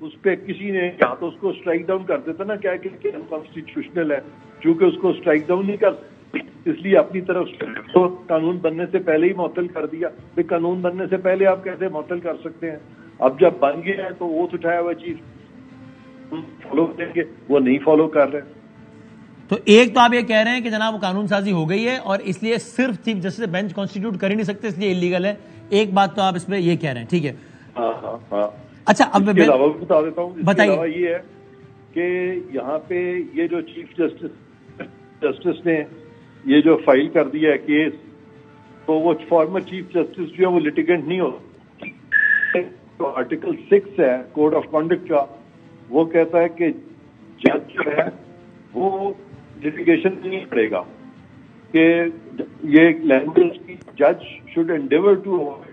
اس پہ کسی نے یا تو اس کو اسٹرائک ڈاؤن کر دیتا نا کیا کہ انکانسٹیٹیوشنل ہے، چونکہ اس کو اسٹرائک ڈاؤن نہیں کر اس لیے اپنی طرف تو قانون بننے سے پہلے ہی معطل کر دیا. پھر قانون بننے سے پہلے آپ کیسے معطل کر سکتے ہیں؟ اب جب بن گیا ہے تو اوتھ اٹھایا ہوا چیز فالو کریں گے، وہ نہیں فالو کر رہے. تو ایک تو آپ یہ کہہ رہے ہیں کہ جناب وہ قانون سازی ہو گئی ہے اور اس لیے صرف چیف جسٹس بینچ کانسٹیٹیوٹ کر ہی نہیں سکتے، اس لیے انلیگل ہے. ایک بات تو آپ اس پہ یہ کہہ رہے ہیں، ٹھیک ہے. ہاں اچھا اب اس کے علاوہ بھی بتا دیتا ہوں. اس کے علاوہ بتائیے. یہ ہے کہ یہاں پہ یہ جو چیف جسٹس نے یہ جو فائل کر دیا ہے کیس، تو وہ فارمر چیف جسٹس جو ہے وہ لٹیگنٹ نہیں ہوتا. تو آرٹیکل 6 ہے کوڈ آف کنڈکٹ کا، وہ کہتا ہے کہ جج جو ہے وہ لٹیگیشن نہیں کرے گا، کہ یہ لینگویج کی جج should endeavour to avoid.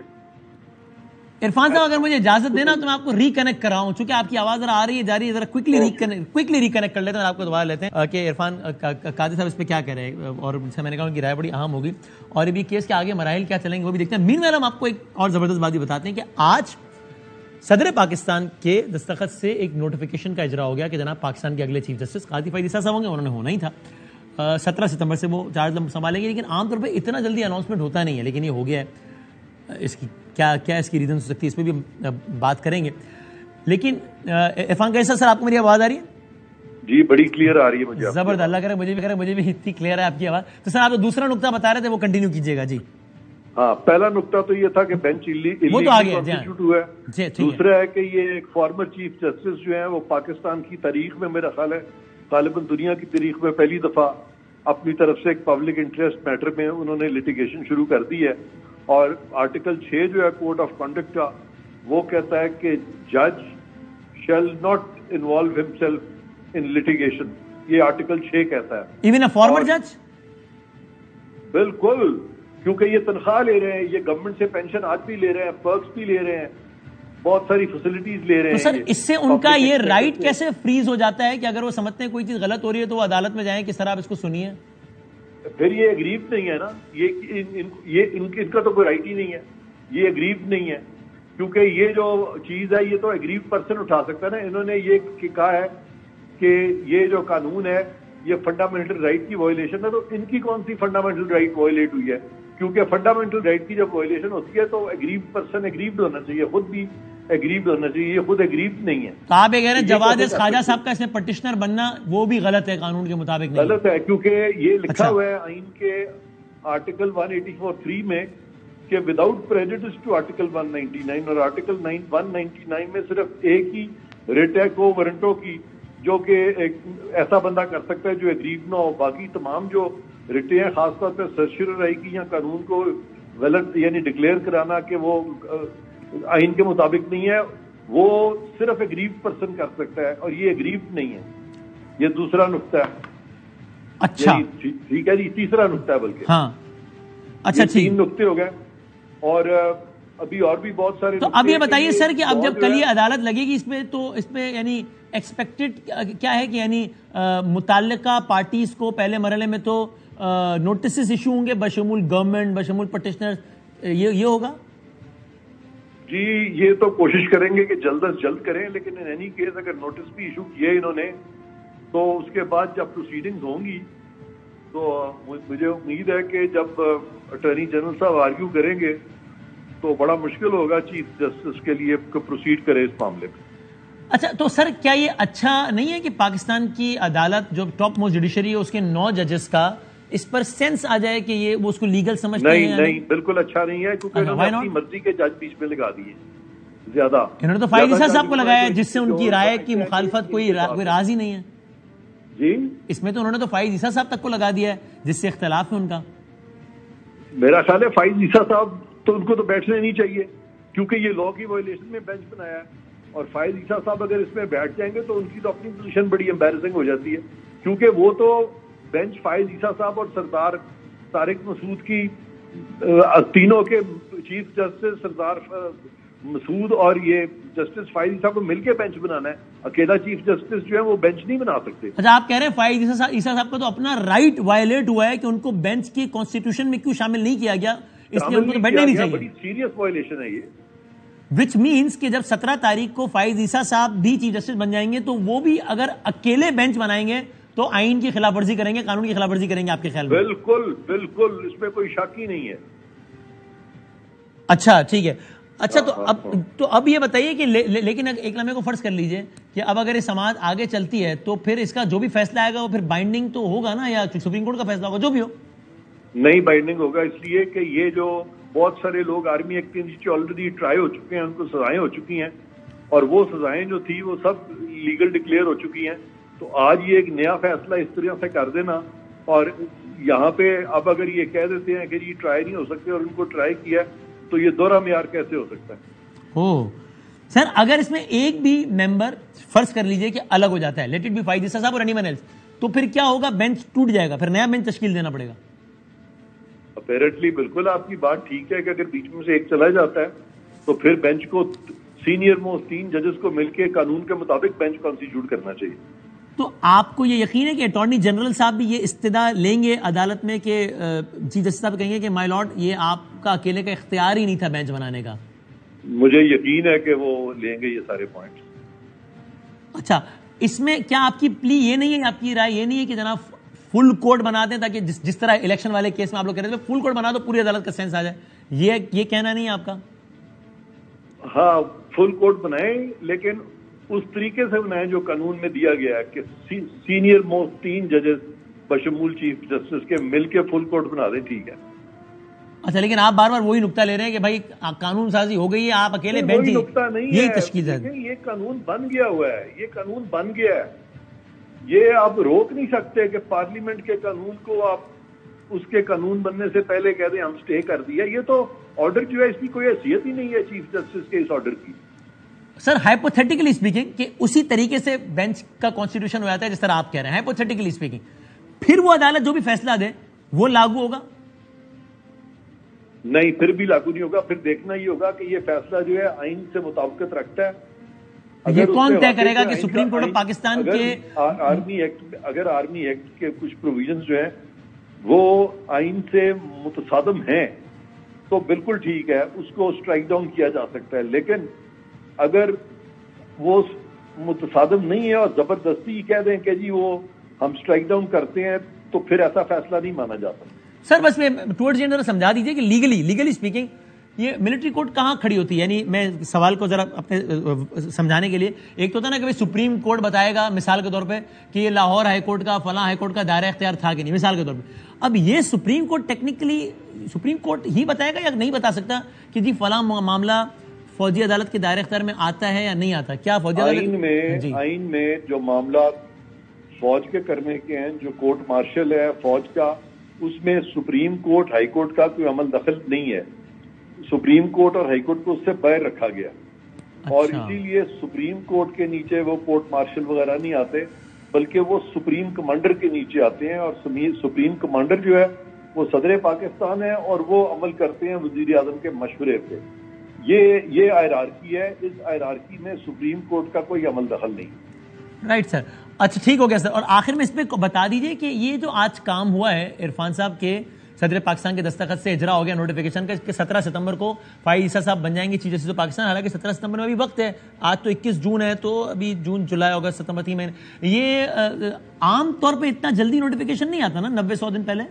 Irfan صاحب اگر مجھے اجازت دینا تو میں آپ کو ریکنیکٹ کراؤں، چونکہ آپ کی آواز ذرا آ رہی ہے جا رہی ہے، ذرا کوئکلی ریکنیکٹ کر لیتے ہیں. آپ کو دوبارہ لیتے ہیں کہ عرفان قاضی صاحب اس پہ کیا کہہ رہے ہیں، اور ان سے میں نے کہا ان کی رائے بڑی اہم ہوگی اور ابھی کیس کے آگے مراحل کیا چلیں گے وہ بھی دیکھتے ہیں. مین ویل ہم آپ کو ایک اور زبردست بات بھی بتاتے ہیں کہ آج صدر پاکستان کے دستخط سے ایک نوٹیفیکیشن کا اجرا ہو گیا کہ جناب پاکستان کے اگلے چیف جسٹس قاضی فائز عیسیٰ صاحب ہوں گے. انہوں نے ہونا ہی تھا 17 ستمبر سے وہ چارج سنبھالیں گے، لیکن عام طور پہ اتنا جلدی اناؤنسمنٹ ہوتا نہیں ہے، لیکن یہ ہو گیا ہے. اس کی کیا اس کی ریزنز ہو سکتی ہے، اس پہ بھی بات کریں گے. لیکن عرفان کیسا سر آپ کو میری آواز آ رہی ہے؟ جی بڑی کلیئر آ رہی ہے مجھے. زبردست، اللہ کرے مجھے بھی اتنی کلیئر ہے آپ کی آواز. تو سر آپ دوسرا نقطہ بتا رہے تھے، وہ کنٹینیو کیجیے گا. جی ہاں، پہلا نقطہ تو یہ تھا کہ بینچ کانسٹیٹیوٹ ہوا ہے. دوسرا ہے کہ یہ ایک فارمر چیف جسٹس جو ہیں وہ پاکستان کی تاریخ میں، میرا خیال ہے غالباً دنیا کی تاریخ میں پہلی دفعہ اپنی طرف سے ایک پبلک انٹرسٹ میٹر میں انہوں نے لٹیگیشن شروع کر دی ہے. اور آرٹیکل 6 جو ہے کوڈ آف کنڈکٹ کا، وہ کہتا ہے کہ جج shall not involve himself in litigation. یہ آرٹیکل 6 کہتا ہے. ایون اے فارمر جج؟ بالکل، کیونکہ یہ تنخواہ لے رہے ہیں، یہ گورنمنٹ سے پینشن آج بھی لے رہے ہیں، پرکس بھی لے رہے ہیں، بہت ساری فیسلٹیز لے رہے ہیں. تو سر اس سے ان کا یہ رائٹ کیسے فریز ہو جاتا ہے کہ اگر وہ سمجھتے ہیں کوئی چیز غلط ہو رہی ہے تو وہ عدالت میں جائیں کہ سر آپ اس کو سنیے؟ پھر یہ اگریو نہیں ہے نا، یہ ان کا تو کوئی رائٹ ہی نہیں ہے، یہ اگریو نہیں ہے. کیونکہ یہ جو چیز ہے یہ تو اگریو پرسن اٹھا سکتا ہے نا. انہوں نے یہ کہا ہے کہ یہ جو قانون ہے یہ فنڈامنٹل رائٹ کی وائلیشن ہے. تو ان کی کون سی فنڈامنٹل رائٹ وائلیٹ ہوئی ہے؟ کیونکہ فنڈامنٹل رائٹ کی جب وائلیشن ہوتی ہے تو اگریو پرسن اگریوڈ ہونا چاہیے، خود بھی اگریوڈ ہونا چاہیے. یہ خود اگریوڈ نہیں ہے. تو آپ یہ کہہ رہے ہیں جواد خواجہ صاحب کا اس میں پٹیشنر بننا وہ بھی غلط ہے، قانون کے مطابق نہیں غلط ہے. کیونکہ یہ لکھا ہوا ہے آئین کے آرٹیکل 184(3) میں کہ وداؤٹ پریجوڈس ٹو آرٹیکل 199، اور آرٹیکل 199 میں صرف ایک ہی ریٹ ہے کو وارنٹوں کی، جو کہ ایک ایسا بندہ کر سکتا ہے جو اگریوڈ نہ ہو. باقی تمام جو ریٹیں ہیں، خاص طور پہ سرشر رائے کی یا قانون کو غلط یعنی ڈکلیئر کرانا کہ وہ آئین کے مطابق نہیں ہے، وہ صرف اگریو پرسن کر سکتا ہے، اور یہ اگریو نہیں ہے. یہ دوسرا نقطہ ہے. اچھا ٹھیک ہے جی، تیسرا نقطہ ہے بلکہ. ہاں اچھا ٹھیک، 3 نقطے ہو گئے. اور ابھی اور بھی بہت سارے. تو اب یہ بتائیے سر کہ اب جب کل یہ عدالت لگے گی اس پہ، تو اس پہ یعنی ایکسپیکٹڈ کیا ہے کہ یعنی متعلقہ پارٹیز کو پہلے مرحلے میں تو نوٹسز ایشو ہوں گے بشمول گورنمنٹ، بشمول پٹیشنر، یہ ہوگا؟ جی یہ تو کوشش کریں گے کہ جلد از جلد کریں، لیکن ان اینی کیس اگر نوٹس بھی ایشو کیے انہوں نے تو اس کے بعد جب پروسیڈنگز ہوں گی تو مجھے امید ہے کہ جب اٹارنی جنرل صاحب آرگیو کریں گے تو بڑا مشکل ہوگا چیف جسٹس کے لیے کہ پروسیڈ کرے اس معاملے میں. اچھا تو سر کیا یہ اچھا نہیں ہے کہ پاکستان کی عدالت جو ٹاپ موسٹ جوڈیشری ہے اس کے 9 ججز کا اس پر سینس آ جائے کہ یہ وہ اس کو لیگل سمجھتے ہیں؟ نہیں بالکل اچھا نہیں ہے، کیونکہ انہوں نے اپنی مرضی کے جج بیچ میں لگا دیے زیادہ. انہوں نے تو فائز عیسیٰ صاحب کو لگایا جس سے ان کی رائے کی مخالفت کوئی راز ہی نہیں ہے. جی اس میں تو انہوں نے تو فائز عیسیٰ صاحب تک کو لگا دیا ہے جس سے اختلاف ہے ان کا. میرا خیال ہے فائز عیسیٰ صاحب تو ان کو تو بیٹھنے نہیں چاہیے، کیونکہ یہ لا کی وائلیشن میں بینچ بنایا ہے. اور فائز عیسیٰ صاحب اگر اس میں بیٹھ جائیں گے تو ان کی تو اپنی پوزیشن بڑی امبیرسنگ ہو جاتی ہے، کیونکہ وہ تو بینچ فائز عیسیٰ صاحب اور سردار طارق مسعود کی تینوں کے چیف جسٹس سردار مسعود اور یہ جسٹس فائز عیسیٰ کو مل کے بینچ بنانا ہے. اکیلا چیف جسٹس جو ہے وہ بینچ نہیں بنا سکتے. اچھا آپ کہہ رہے ہیں فائز عیسیٰ صاحب کا تو اپنا رائٹ وائلیٹ ہوا ہے کہ ان کو بینچ کی کانسٹیٹیوشن میں کیوں شامل نہیں کیا گیا، اس لیے ان کو تو بیٹھنا نہیں چاہیے. بڑی سیریس وائلیشن ہے یہ. وچ مینس کہ جب 17 تاریخ کو فائز عیسیٰ صاحب بھی چیف جسٹس بن جائیں گے تو وہ بھی اگر اکیلے بینچ بنائیں گے تو آئین کی خلاف ورزی کریں گے, قانون کی خلاف ورزی کریں گے آپ کے خیال میں؟ بالکل بالکل, اس میں کوئی شک ہی نہیں ہے. اچھا ٹھیک ہے. اچھا تو اب یہ بتائیے کہ لیکن ایک لمحے کو فرض کر لیجئے کہ اب اگر یہ سماعت آگے چلتی ہے تو پھر اس کا جو بھی فیصلہ آئے گا وہ پھر بائنڈنگ تو ہوگا نا, یا سپریم کورٹ کا فیصلہ ہوگا جو بھی ہو؟ نہیں بائنڈنگ ہوگا, اس لیے کہ یہ جو بہت سارے لوگ آرمی ایکٹ کے نیچے آلریڈی ٹرائی ہو چکے ہیں, ان کو سزائیں ہو چکی ہیں, اور وہ سزائیں جو تھی وہ سب لیگل ڈکلیئر ہو چکی ہیں. تو آج یہ ایک نیا فیصلہ اس طرح سے کر دینا, اور یہاں پہ اب اگر یہ کہہ دیتے ہیں کہ یہ ٹرائی نہیں ہو سکتے اور ان کو ٹرائی کیا تو یہ دوہرا معیار کیسے ہو سکتا ہے؟ سر اگر اس میں ایک بھی ممبر فرض کر لیجئے کہ الگ ہو جاتا ہے, لیٹ اٹ بی فائز عیسیٰ صاحب اور اینی ون ایلس, تو پھر کیا ہوگا؟ بینچ ٹوٹ جائے گا, پھر نیا بینچ تشکیل دینا پڑے گا. اپیرنٹلی بالکل آپ کی بات ٹھیک ہے کہ اگر بیچ میں سے ایک چلا جاتا ہے تو پھر بینچ کو سینئر موسٹ 3 ججز کو مل کے قانون کے مطابق بینچ کانسٹیٹیوٹ کرنا چاہیے. تو آپ کو یہ یقین ہے کہ اٹارنی جنرل صاحب بھی یہ استدعا لیں گے عدالت میں کہ چیف جسٹس صاحب کہیں گے کہ مائی لارڈ یہ آپ کا اکیلے کا اختیار ہی نہیں تھا بینچ بنانے کا؟ مجھے یقین ہے کہ وہ لیں گے یہ سارے پوائنٹس. اچھا, اس میں کیا آپ کی پلی یہ نہیں ہے, آپ کی رائے یہ نہیں ہے کہ جناب فل کورٹ بنا دیں تاکہ جس طرح الیکشن والے کیس میں آپ لوگ کہہ رہے تھے فل کورٹ بنا دو, پوری عدالت کا سینس آ جائے, یہ کہنا نہیں ہے آپ کا؟ ہاں فل کورٹ بنائیں, لیکن اس طریقے سے بنائیں جو قانون میں دیا گیا ہے کہ سینئر موسٹ 3 ججز بشمول چیف جسٹس کے مل کے فل کورٹ بنا دیں, ٹھیک ہے. اچھا, لیکن آپ بار بار وہی نقطہ لے رہے ہیں کہ بھائی قانون سازی ہو گئی ہے, آپ اکیلے بینچ, نقطہ نہیں یہی تشکیل ہے. یہ قانون بن گیا ہوا ہے, یہ قانون بن گیا ہے, یہ آپ روک نہیں سکتے کہ پارلیمنٹ کے قانون کو آپ اس کے قانون بننے سے پہلے کہہ دیں ہم سٹے کر دیا. یہ تو آرڈر جو ہے اس کی کوئی حیثیت ہی نہیں ہے چیف جسٹس کے اس آرڈر کی. سر ہائپوتھیٹیکلی اسپیکنگ کہ اسی طریقے سے بینچ کا کانسٹیٹیوشن ہو جاتا ہے جس طرح آپ کہہ رہے ہیں, ہائپوتھیٹیکلی اسپیکنگ, پھر وہ عدالت جو بھی فیصلہ دے وہ لاگو ہوگا؟ نہیں, پھر بھی لاگو نہیں ہوگا. پھر دیکھنا یہ ہوگا کہ یہ فیصلہ جو ہے آئین سے مطابقت رکھتا ہے. یہ کون طے کرے گا کہ سپریم کورٹ آف پاکستان کے اگر آرمی ایکٹ کے کچھ پروویژنز جو ہیں وہ آئین سے متصادم ہیں تو بالکل ٹھیک ہے, اس کو سٹرائک ڈاؤن کیا جا سکتا ہے. لیکن اگر وہ متصادم نہیں ہے اور زبردستی کہہ دیں کہ جی وہ ہم سٹرائک ڈاؤن کرتے ہیں تو پھر ایسا فیصلہ نہیں مانا جاتا. سر بس میں ٹورڈز اینڈ سمجھا دیجئے کہ لیگلی اسپیکنگ یہ ملٹری کورٹ کہاں کھڑی ہوتی ہے؟ یعنی میں سوال کو ذرا اپنے سمجھانے کے لیے, ایک تو ہوتا نا کہ سپریم کورٹ بتائے گا مثال کے طور پہ کہ یہ لاہور ہائی کورٹ کا فلاں ہائی کورٹ کا دائرہ اختیار تھا کہ نہیں, مثال کے طور پہ. اب یہ supreme court technically supreme court ہی بتائے گا یا نہیں بتا سکتا کہ جی فلاں معاملہ فوجی عدالت کے دائرہ اختیار میں آتا ہے یا نہیں آتا؟ کیا فوجی عدالت آئین میں جو معاملات فوج کے کرنے کے ہیں, جو کورٹ مارشل ہے فوج کا, اس میں سپریم کورٹ ہائی کورٹ کا کوئی عمل دخل نہیں ہے. سپریم کورٹ اور ہائی کورٹ کو اس سے باہر رکھا گیا, اور اسی لیے سپریم کورٹ کے نیچے وہ کورٹ مارشل وغیرہ نہیں آتے, بلکہ وہ سپریم کمانڈر کے نیچے آتے ہیں, اور سپریم کمانڈر جو ہے وہ صدر پاکستان ہے اور وہ عمل کرتے ہیں وزیر اعظم کے مشورے پہ. یہ ہائرارکی ہے, اس ہائرارکی میں سپریم کورٹ کا کوئی عمل دخل نہیں. رائٹ سر, اچھا ٹھیک ہو گیا سر. اور آخر میں اس پہ بتا دیجئے کہ یہ جو آج کام ہوا ہے عرفان صاحب کے صدر پاکستان کے دستخط سے اجرا ہو گیا نوٹیفیکیشن کا کہ 17 ستمبر کو فائز عیسیٰ صاحب بن جائیں گے چیف جسٹس آف پاکستان. حالانکہ 17 ستمبر میں ابھی وقت ہے, آج تو 21 جون ہے, تو ابھی جون جولائی اگست ستمبر 3 مہینے. یہ عام طور پہ اتنا جلدی نوٹیفیکیشن نہیں آتا نا, 90-100 دن پہلے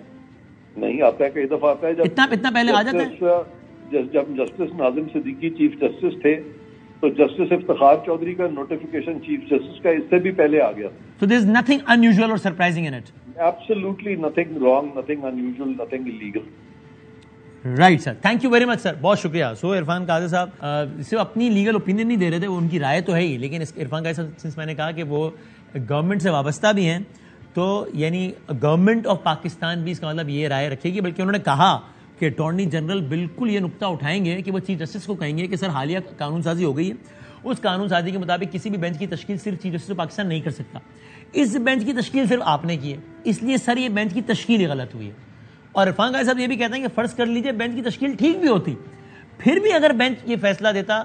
نہیں آتا ہے, کئی دفعہ آتا ہے. اتنا پہلے آ جاتا ہے. جب جسٹس ناظم صدیقی چیف جسٹس تھے تو جسٹس افتخار چودھری کا نوٹیفیکیشن چیف جسٹس کا اس سے بھی پہلے آ گیا. So there is nothing unusual or surprising in it. Absolutely nothing wrong, nothing unusual, nothing illegal. Right sir, thank you very much sir, بہت شکریہ. سو عرفان قادری صاحب صرف اپنی لیگل اوپینین نہیں دے رہے تھے, وہ ان کی رائے تو ہے ہی, لیکن عرفان قادری صاحب سنس میں نے کہا کہ وہ گورنمنٹ سے وابستہ بھی ہیں, تو یعنی گورنمنٹ آف پاکستان بھی اس کا مطلب یہ رائے رکھے گی. بلکہ انہوں نے کہا کہ اٹارنی جنرل بالکل یہ نقطہ اٹھائیں گے کہ وہ چیف جسٹس کو کہیں گے کہ سر حالیہ قانون سازی ہو گئی ہے, اس قانون سازی کے مطابق کسی بھی بینچ کی تشکیل صرف چیف جسٹس آف پاکستان نہیں کر سکتا. اس بینچ کی تشکیل صرف آپ نے کی ہے, اس لیے سر یہ بینچ کی تشکیل ہی غلط ہوئی ہے. اور عرفان قادری صاحب یہ بھی کہتے ہیں کہ فرض کر لیجئے بینچ کی تشکیل ٹھیک بھی ہوتی, پھر بھی اگر بینچ یہ فیصلہ دیتا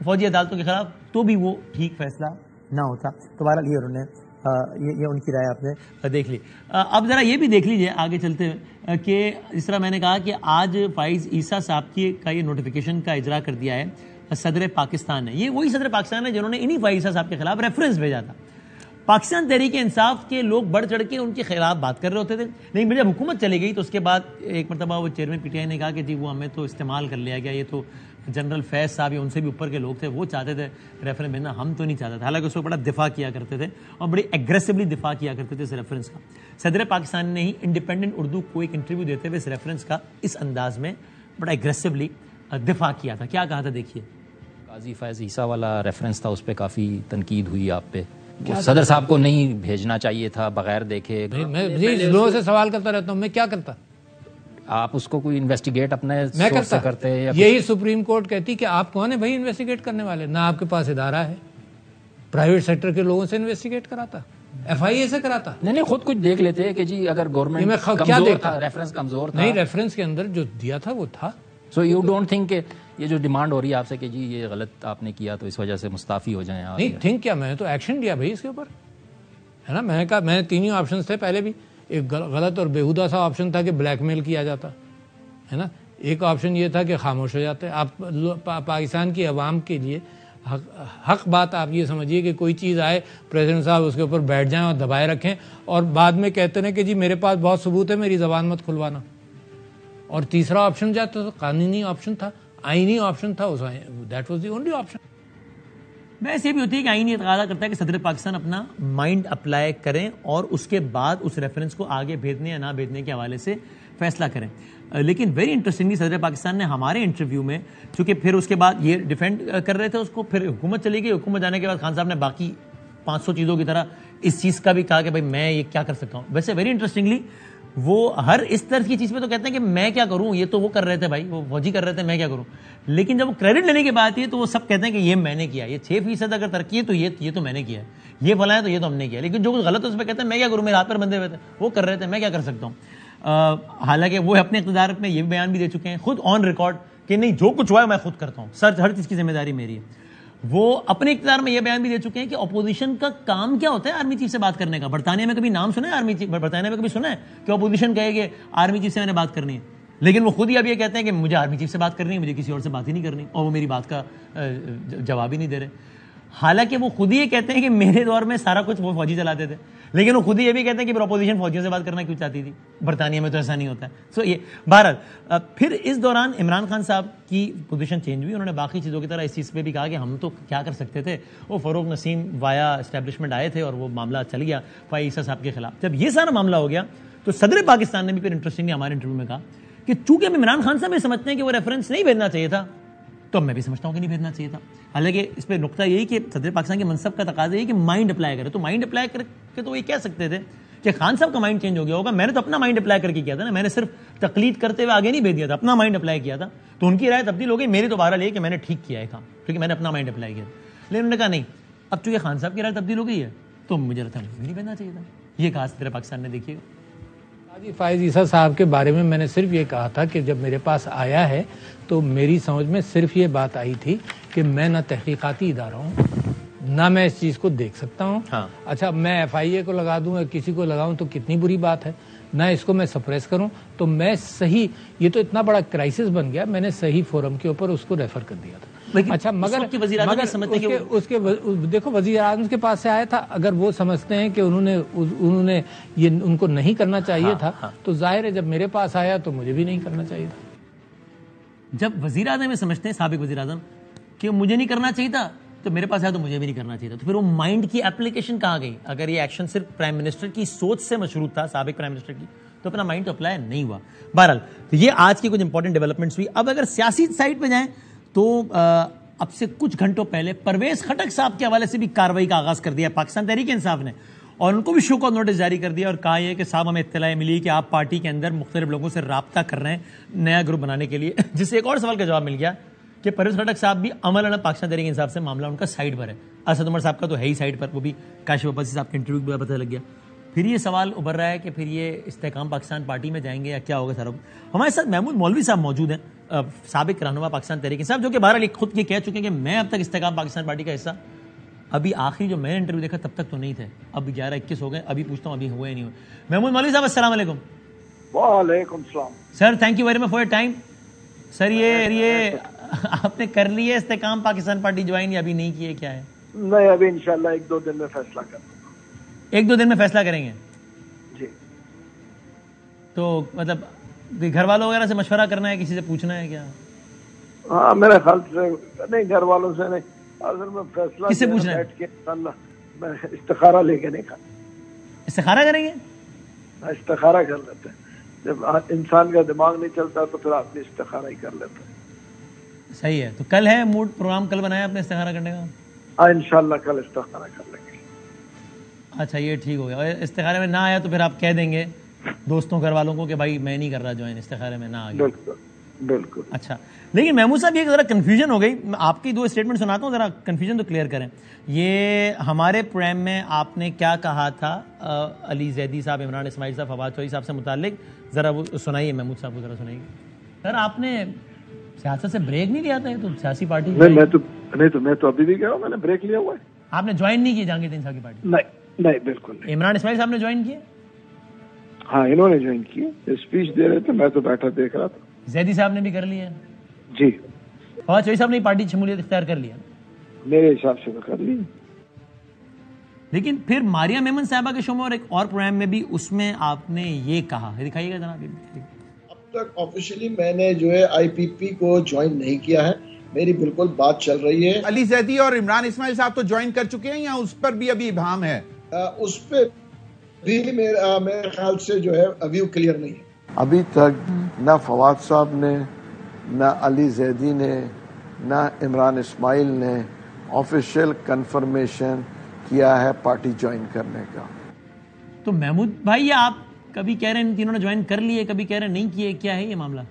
فوجی عدالتوں کے خلاف تو بھی وہ ٹھیک فیصلہ نہ ہوتا. تو بہرحال یہ انہوں نے یہ ان کی رائے آپ نے دیکھ لی. اب ذرا یہ بھی دیکھ لیجئے آگے چلتے ہوئے کہ جس طرح میں نے کہا کہ آج فائز عیسیٰ صاحب کا یہ نوٹیفیکیشن کا اجرا کر دیا ہے صدر پاکستان ہے. یہ وہی صدر پاکستان ہے جنہوں نے انہی فائز عیسیٰ صاحب کے خلاف ریفرنس بھیجا تھا. پاکستان تحریک انصاف کے لوگ بڑھ چڑھ کے ان کے خلاف بات کر رہے ہوتے تھے. لیکن جب حکومت چلی گئی تو اس کے بعد ایک مرتبہ وہ چیئرمین پی ٹی آئی نے کہا کہ جی وہ ہمیں تو استعمال کر لیا گیا, یہ تو جنرل فیض صاحب یا ان سے بھی اوپر کے لوگ تھے, وہ چاہتے تھے ریفرنس بھیجنا, ہم تو نہیں چاہتے تھے. حالانکہ اس کو بڑا دفاع کیا کرتے تھے اور بڑی ایگریسولی دفاع کیا کرتے تھے اس ریفرنس کا. صدر پاکستان نے ہی انڈیپینڈنٹ اردو کو ایک انٹرویو دیتے ہوئے اس ریفرنس کا اس انداز میں بڑا ایگریسولی دفاع کیا تھا. کیا کہا تھا دیکھیے. قاضی فیض عیسیٰ والا ریفرنس تھا, اس پہ کافی تنقید ہوئی آپ پہ. صدر صاحب کو نہیں بھیجنا چاہیے تھا بغیر دیکھے. میں لوگوں سے سوال کرتا رہتا ہوں, میں کیا کرتا؟ آپ اس کو کوئی انویسٹیگیٹ اپنے میں سورس سے کرتے ہیں؟ یہی سپریم کورٹ کہتی کہ آپ کون ہیں بھائی انویسٹیگیٹ کرنے والے؟ نہ آپ کے پاس ادارہ ہے, پرائیویٹ سیکٹر کے لوگوں سے انویسٹیگیٹ کراتا, ایف آئی اے سے کراتا. نہیں خود کچھ دیکھ لیتے کہ جی اگر گورنمنٹ کیا دیکھتا, ریفرنس کمزور تھا. نہیں, ریفرنس کے اندر جو دیا تھا وہ تھا. سو یو ڈونٹ تھنک کہ یہ جو ڈیمانڈ ہو رہی ہے آپ سے کہ جی یہ غلط آپ نے کیا تو اس وجہ سے مستعفی ہو جائیں آپ؟ نہیں تھنک کیا, میں نے تو ایکشن لیا بھائی اس کے اوپر, ہے نا. میں نے کہا, میں نے تین ہی آپشنز تھے پہلے بھی. ایک غلط اور بیہودہ سا آپشن تھا کہ بلیک میل کیا جاتا, ہے نا. ایک آپشن یہ تھا کہ خاموش ہو جاتے. آپ پاکستان کی عوام کے لیے حق بات آپ یہ سمجھیے کہ کوئی چیز آئے پریزیڈنٹ صاحب اس کے اوپر بیٹھ جائیں اور دبائے رکھیں اور بعد میں کہتے ہیں کہ جی میرے پاس بہت ثبوت ہے, میری زبان مت کھلوانا. اور تیسرا آپشن جاتا تو قانونی آپشن تھا, آئینی آپشن تھا, that was the only option. بحث یہ بھی ہوتی ہے کہ آئین تقاضا کرتا ہے کہ صدر پاکستان اپنا مائنڈ اپلائی کریں اور اس کے بعد اس ریفرنس کو آگے بھیجنے یا نہ بھیجنے کے حوالے سے فیصلہ کریں. لیکن ویری انٹرسٹنگلی صدر پاکستان نے ہمارے انٹرویو میں, چونکہ پھر اس کے بعد یہ ڈیفینڈ کر رہے تھے اس کو, پھر حکومت چلی گئی. حکومت جانے کے بعد خان صاحب نے باقی 500 چیزوں کی طرح اس چیز کا بھی کہا کہ بھائی میں یہ کیا کر سکتا ہوں. ویسے ویری انٹرسٹنگلی وہ ہر اس طرح کی چیز پہ تو کہتے ہیں کہ میں کیا کروں, یہ تو وہ کر رہے تھے بھائی, وہ فوجی کر رہے تھے, میں کیا کروں. لیکن جب وہ کریڈٹ لینے کی بات ہے تو وہ سب کہتے ہیں کہ یہ میں نے کیا, یہ 6% اگر ترقی ہے تو یہ تو میں نے کیا ہے, یہ فلاں ہے تو یہ تو ہم نے کیا. لیکن جو کچھ غلط ہے اس پہ کہتے ہیں میں کیا کروں, میرے ہاتھ پر بندھے ہوئے تھے, وہ کر رہے تھے, میں کیا کر سکتا ہوں. حالانکہ وہ اپنے اقتدار میں یہ بیان بھی دے چکے ہیں خود آن ریکارڈ کہ نہیں جو کچھ ہوا ہے میں خود کرتا ہوں, سر ہر چیز کی ذمہ داری میری ہے. وہ اپنے اقتدار میں یہ بیان بھی دے چکے ہیں کہ اپوزیشن کا کام کیا ہوتا ہے آرمی چیف سے بات کرنے کا. برطانیہ میں کبھی نام سنا ہے آرمی چیف, برطانیہ میں کبھی سنا ہے کہ اپوزیشن کہے کہ آرمی چیف سے میں نے بات کرنی ہے. لیکن وہ خود ہی اب یہ کہتے ہیں کہ مجھے آرمی چیف سے بات کرنی ہے, مجھے کسی اور سے بات ہی نہیں کرنی, اور وہ میری بات کا جواب ہی نہیں دے رہے. حالانکہ وہ خود ہی یہ کہتے ہیں کہ میرے دور میں سارا کچھ وہ فوجی چلاتے تھے, لیکن وہ خود ہی یہ بھی کہتے ہیں کہ اپوزیشن فوجیوں سے بات کرنا کیوں چاہتی تھی. برطانیہ میں تو ایسا نہیں ہوتا ہے. سو یہ بہرحال پھر اس دوران عمران خان صاحب کی پوزیشن چینج ہوئی. انہوں نے باقی چیزوں کی طرح اس چیز پہ بھی کہا کہ ہم تو کیا کر سکتے تھے, وہ فروغ نسیم وایا اسٹیبلشمنٹ آئے تھے اور وہ معاملہ چل گیا فائز عیسیٰ صاحب کے خلاف. جب یہ سارا معاملہ ہو گیا تو صدر پاکستان نے بھی پھر انٹرسٹنگلی ہمارے انٹرویو میں کہا کہ چونکہ ہم عمران خان صاحب یہ سمجھتے ہیں کہ وہ ریفرنس نہیں بھیجنا چاہیے تھا, تو میں بھی سمجھتا ہوں کہ نہیں بھیجنا چاہیے تھا. حالانکہ اس پہ نقطہ یہی کہ صدر پاکستان کے منصب کا تقاضا یہ کہ مائنڈ اپلائی کرے. تو مائنڈ اپلائی کر کے تو یہ کہہ سکتے تھے کہ خان صاحب کا مائنڈ چینج ہو گیا ہوگا, میں نے تو اپنا مائنڈ اپلائی کر کے کیا تھا نا, میں نے صرف تقلید کرتے ہوئے آگے نہیں بھیج دیا تھا, اپنا مائنڈ اپلائی کیا تھا. تو ان کی رائے تبدیل ہو گئی, میری تو بہرحال یہ کہ میں نے ٹھیک کیا ہے کام, کیونکہ میں نے اپنا مائنڈ اپلائی کیا. لیکن انہوں نے کہا نہیں, اب چونکہ خان صاحب کی رائے تبدیل ہو گئی ہے تو مجھے لگتا ہے نہیں بھیجنا چاہیے تھا. یہ کہا صدر پاکستان نے. دیکھیے قاضی فائز عیسیٰ صاحب کے بارے میں نے صرف یہ کہا تھا کہ جب میرے پاس آیا ہے تو میری سمجھ میں صرف یہ بات آئی تھی کہ میں نہ تحقیقاتی ادارہ ہوں, نہ میں اس چیز کو دیکھ سکتا ہوں. اچھا میں ایف آئی اے کو لگا دوں یا کسی کو لگاؤں تو کتنی بری بات ہے, نہ اس کو میں سپریس کروں. تو میں صحیح, یہ تو اتنا بڑا کرائسس بن گیا, میں نے صحیح فورم کے اوپر اس کو ریفر کر دیا تھا. اچھا مگر دیکھو وزیر اعظم کے پاس سے آیا تھا, اگر وہ سمجھتے ہیں کہ انہوں نے یہ ان کو نہیں کرنا چاہیے تھا تو ظاہر ہے جب میرے پاس آیا تو مجھے بھی نہیں کرنا چاہیے تھا. جب وزیر اعظم یہ سمجھتے ہیں سابق وزیر اعظم کہ مجھے نہیں کرنا چاہیے تھا تو میرے پاس آیا تو مجھے بھی نہیں کرنا چاہیے تھا, تو پھر وہ مائنڈ کی اپلیکیشن کہاں گئی؟ اگر یہ ایکشن صرف پرائم منسٹر کی سوچ سے مشروط تھا, سابق پرائم منسٹر کی, تو اپنا مائنڈ تو اپلائی نہیں ہوا. بہرحال تو یہ آج کی کچھ انپورٹنٹ ڈیولپمنٹس ہوئی. اب اگر سیاسی سائڈ پہ جائیں تو اب سے کچھ گھنٹوں پہلے پرویز خٹک صاحب کے حوالے سے بھی کارروائی کا آغاز کر دیا پاکستان تحریک انصاف نے, اور ان کو بھی شو کاز نوٹس جاری کر دیا اور کہا یہ کہ صاحب ہمیں اطلاع ملی کہ آپ پارٹی کے اندر مختلف لوگوں سے رابطہ کر رہے ہیں نیا گروپ بنانے کے لیے, جس سے ایک اور سوال کا جواب مل گیا کہ پرویز خٹک صاحب بھی عملاً پاکستان تحریک انصاف سے معاملہ ان کا سائڈ پر ہے. اسد عمر صاحب کا تو ہے ہی سائڈ پر, وہ بھی کاشف عباسی صاحب کے انٹرویو میں پتہ لگ گیا. پھر یہ سوال ابھر رہا ہے کہ پھر یہ استحکام پاکستان پارٹی میں جائیں گے یا کیا ہوگا سارا. ہمارے ساتھ محمود مولوی صاحب موجود ہیں, سابق رہنما پاکستان تحریک انصاف, جو کہ بہرحال خود یہ کہہ چکے ہیں کہ میں اب تک استحکام پاکستان پارٹی کا حصہ, ابھی آخری جو میں نے انٹرویو دیکھا تب تک تو نہیں تھے, اب 11-21 ہو گئے, ابھی پوچھتا ہوں ابھی ہوئے نہیں ہوئے. محمود مولوی صاحب السلام علیکم. وعلیکم السلام sir, thank you very much for your time. Sir یہ آپ نے کر لی ہے استحکام پاکستان پارٹی جوائن یا ابھی نہیں کی ہے, کیا ہے؟ نہیں, ابھی انشاءاللہ 1-2 دن میں فیصلہ کر دوں گا. 1-2 دن میں فیصلہ کریں گے جی. تو مطلب گھر والوں وغیرہ سے مشورہ کرنا ہے, کسی سے پوچھنا ہے کیا؟ ہاں میرے خیال سے نہیں, گھر والوں سے نہیں, اصل میں فیصلہ کس سے پوچھنا ہے؟ بیٹھ کے انشاءاللہ میں استخارہ لے کے نہیں کھاتا. استخارہ کریں گے؟ استخارہ کر لیتے ہیں, جب انسان کا دماغ نہیں چلتا تو پھر آدمی استخارہ ہی کر لیتا ہے. صحیح ہے. تو کل ہے موڈ پروگرام, کل بنایا اپنے استخارہ کرنے کا؟ ہاں انشاءاللہ کل استخارہ کر لیں گے. اچھا یہ ٹھیک ہو گیا. اور استخارے میں نہ آیا تو پھر آپ کہہ دیں گے دوستوں گھر والوں کو کہ بھائی میں نہیں کر رہا جوائن, استخارے میں نہ آ گیا. بالکل بالکل. اچھا, لیکن محمود صاحب یہ ذرا کنفیوژن ہو گئی. میں آپ کی 2 اسٹیٹمنٹ سناتا ہوں, ذرا کنفیوژن تو کلیئر کریں. یہ ہمارے پروگرام میں آپ نے کیا کہا تھا علی زیدی صاحب, عمران اسماعیل صاحب, فواد چوہدری صاحب سے متعلق, ذرا وہ سنائیے محمود صاحب کو, ذرا سنائیے. سر آپ نے سیاست سے بریک نہیں لیا تھا, یہ تو سیاسی پارٹی میں تو ابھی بھی کہہ رہا ہوں, میں نے بریک لیا ہوا ہے. آپ نے جوائن نہیں کی جہانگیر صاحب کی پارٹی؟ نہیں بالکل نہیں. عمران اسماعیل صاحب نے جوائن کیے؟ ہاں انہوں نے جوائن کی, اسپیچ دے رہے تھے, میں تو بیٹھا دیکھ رہا تھا. زیدی صاحب نے بھی کر لیا؟ جی. فواد چوہدری صاحب نے پارٹی شمولیت اختیار کر لیا؟ میرے حساب سے تو کر لی. لیکن پھر ماریہ میمن صاحبہ کے شو میں اور ایک اور پروگرام میں بھی اس میں آپ نے یہ کہا, دکھائیے گا جناب. اب تک آفیشلی میں نے جو ہے آئی پی پی کو جوائن نہیں کیا ہے, میری بالکل بات چل رہی ہے. علی زیدی اور عمران اسماعیل صاحب تو جوائن کر چکے ہیں, یا اس پر بھی ابھی ابہام ہے؟ اس پہ بھی میرے خیال سے جو ہے ویو کلیئر نہیں ہے. ابھی تک نہ فواد صاحب نے, نہ علی زیدی نے, نہ عمران اسماعیل نے آفیشیل کنفرمیشن کیا ہے پارٹی جوائن کرنے کا. تو محمود بھائی آپ کبھی کہہ رہے ہیں ان تینوں نے جوائن کر لیے, کبھی کہہ رہے ہیں نہیں کیے, کیا ہے یہ معاملہ؟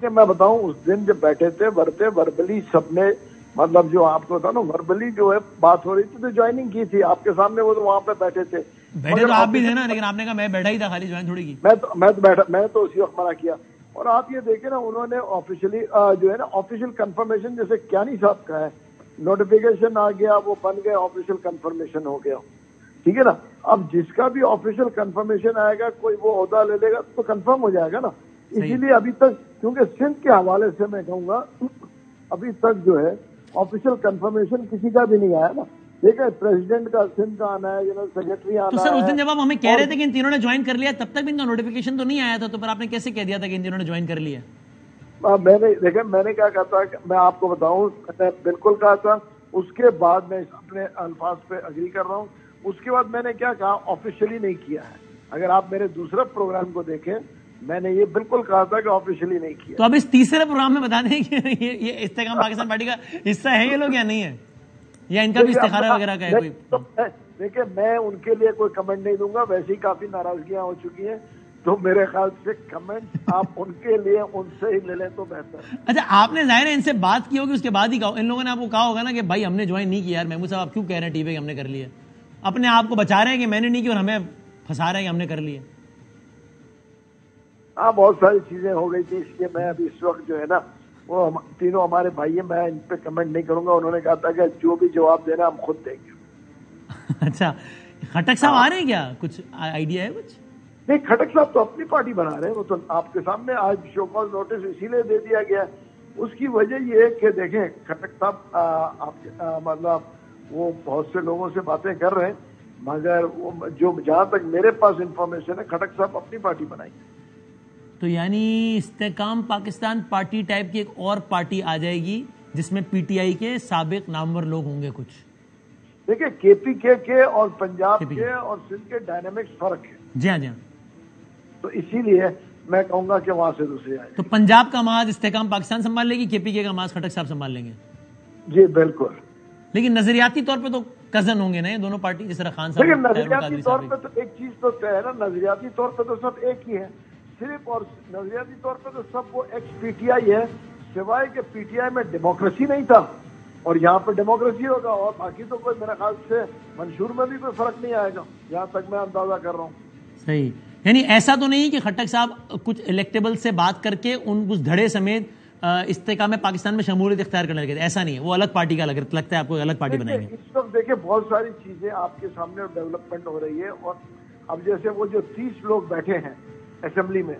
کہ میں بتاؤں, اس دن جب بیٹھے تھے وربلی سب نے, مطلب جو آپ کو تھا نا وربلی جو ہے بات ہو رہی تھی, تو جوائننگ کی تھی آپ کے سامنے, وہ تو وہاں پہ بیٹھے تھے. بیٹھے تو آپ بھی تھے نا, لیکن آپ نے کہا میں بیٹھا ہی تھا, خالی جوائن تھوڑی کی. میں تو اسی وقت منع کیا. اور آپ یہ دیکھیں نا, انہوں نے آفیشلی جو ہے نا آفیشیل کنفرمیشن, جیسے کیانی صاحب کا ہے, نوٹیفیکیشن آ گیا, وہ بن گیا, آفیشیل کنفرمیشن ہو گیا, ٹھیک ہے نا. اب جس کا بھی آفیشیل کنفرمیشن آئے گا, کوئی وہ عہدہ لے لے گا تو کنفرم ہو جائے گا نا. اسی لیے ابھی تک, کیونکہ سندھ کے حوالے سے میں کہوں گا ابھی تک جو ہے آفیشیل کنفرمیشن کسی کا بھی نہیں آیا نا. دیکھیں پریزیڈنٹ کا سندھ کا آنا ہے, جنرل سیکرٹری آنا ہے. تو سر اس دن جب آپ ہمیں کہہ رہے تھے کہ ان تینوں نے جوائن کر لیا, تب تک بھی ان کا نوٹیفیکیشن تو نہیں آیا تھا, تو پھر آپ نے کیسے کہہ دیا تھا کہ ان تینوں نے جوائن کر لیا؟ میں نے کیا کہا تھا, میں آپ کو بتاؤں, میں بالکل کہا تھا. اس کے بعد میں اپنے الفاظ پہ اگری کر رہا ہوں. اس کے بعد میں نے کیا کہا, آفیشیلی نہیں کیا ہے. اگر آپ میرے دوسرے پروگرام کو دیکھیں, میں نے یہ بالکل کہا تھا کہ آفیشیلی نہیں کیا. تو اب اس تیسرے پروگرام میں بتا دیں کہ یہ استحکام پاکستان پارٹی کا حصہ ہے یہ لوگ یا نہیں ہے, یا ان کا بھی استخارہ وغیرہ کا ہے کوئی؟ دیکھیں میں ان کے لیے کوئی کمنٹ نہیں دوں گا, ویسے ہی کافی ناراضگیاں ہو چکی ہیں, تو میرے خیال سے کمنٹ آپ ان کے لیے ان سے ہی لے لیں تو بہتر. اچھا آپ نے ظاہر ہے ان سے بات کی ہوگی, اس کے بعد ہی ان لوگوں نے آپ کو کہا ہوگا نا کہ بھائی ہم نے جوائن نہیں کیا. یار محمود صاحب آپ کیوں کہہ رہے ہیں ٹی وی کہ ہم نے کر لیا؟ اپنے آپ کو بچا رہے ہیں کہ میں نے نہیں کی اور ہمیں پھنسا رہے ہیں کہ ہم نے کر لیا. ہاں بہت ساری چیزیں ہو گئی تھی, اس لیے میں ابھی اس وقت جو ہے نا, وہ تینوں ہمارے بھائی ہیں, میں ان پہ کمنٹ نہیں کروں گا. انہوں نے کہا تھا کہ جو بھی جواب دینا ہم خود دیں گے. اچھا خٹک صاحب آ رہے ہیں کیا, کچھ آئیڈیا ہے کچھ؟ نہیں, کھٹک صاحب تو اپنی پارٹی بنا رہے ہیں, وہ تو آپ کے سامنے آج شو کاز نوٹس اسی لیے دے دیا گیا. اس کی وجہ یہ ہے کہ دیکھیں کھٹک صاحب مطلب وہ بہت سے لوگوں سے باتیں کر رہے ہیں, مگر وہ جو جہاں تک میرے پاس انفارمیشن ہے, کھٹک صاحب اپنی پارٹی بنائی. تو یعنی استحکام پاکستان پارٹی ٹائپ کی ایک اور پارٹی آ جائے گی جس میں پی ٹی آئی کے سابق نامور لوگ ہوں گے کچھ؟ دیکھیں کے پی کے اور پنجاب کے اور سندھ کے ڈائنامکس فرق ہے. جی ہاں جی ہاں. تو اسی لیے میں کہوں گا کہ وہاں سے دوسرے آئے. تو پنجاب کا آماج استحکام پاکستان سنبھال لے گی, کے پی کے کا آماج کھٹک صاحب سنبھال لیں گے؟ جی بالکل. لیکن نظریاتی طور پہ تو کزن ہوں گے نا یہ دونوں پارٹی, جس طرح خان صاحب. لیکن نظریاتی طور پہ تو ایک چیز تو ہے نا, نظریاتی طور پہ تو سب ایک ہی ہے صرف, اور نظریاتی طور پہ تو سب وہ ایکس پی ٹی آئی ہے, سوائے کہ پی ٹی آئی میں ڈیموکریسی نہیں تھا اور یہاں پہ ڈیموکریسی ہوگا, اور باقی تو کوئی میرے خیال سے منشور میں بھی کوئی فرق نہیں آئے گا, جہاں تک میں اندازہ کر رہا ہوں. صحیح, یعنی ایسا تو نہیں کہ کھٹک صاحب کچھ الیکٹیبل سے بات کر کے ان اس دھڑے سمیت استحکام پاکستان میں شمولیت اختیار کرنے لگے تھے, ایسا نہیں ہے, وہ الگ پارٹی کا لگتا ہے آپ کو, الگ پارٹی بنائیں گے. اس وقت دیکھیں بہت ساری چیزیں آپ کے سامنے ڈیولپمنٹ ہو رہی ہے, اور اب جیسے وہ جو 30 لوگ بیٹھے ہیں اسمبلی میں,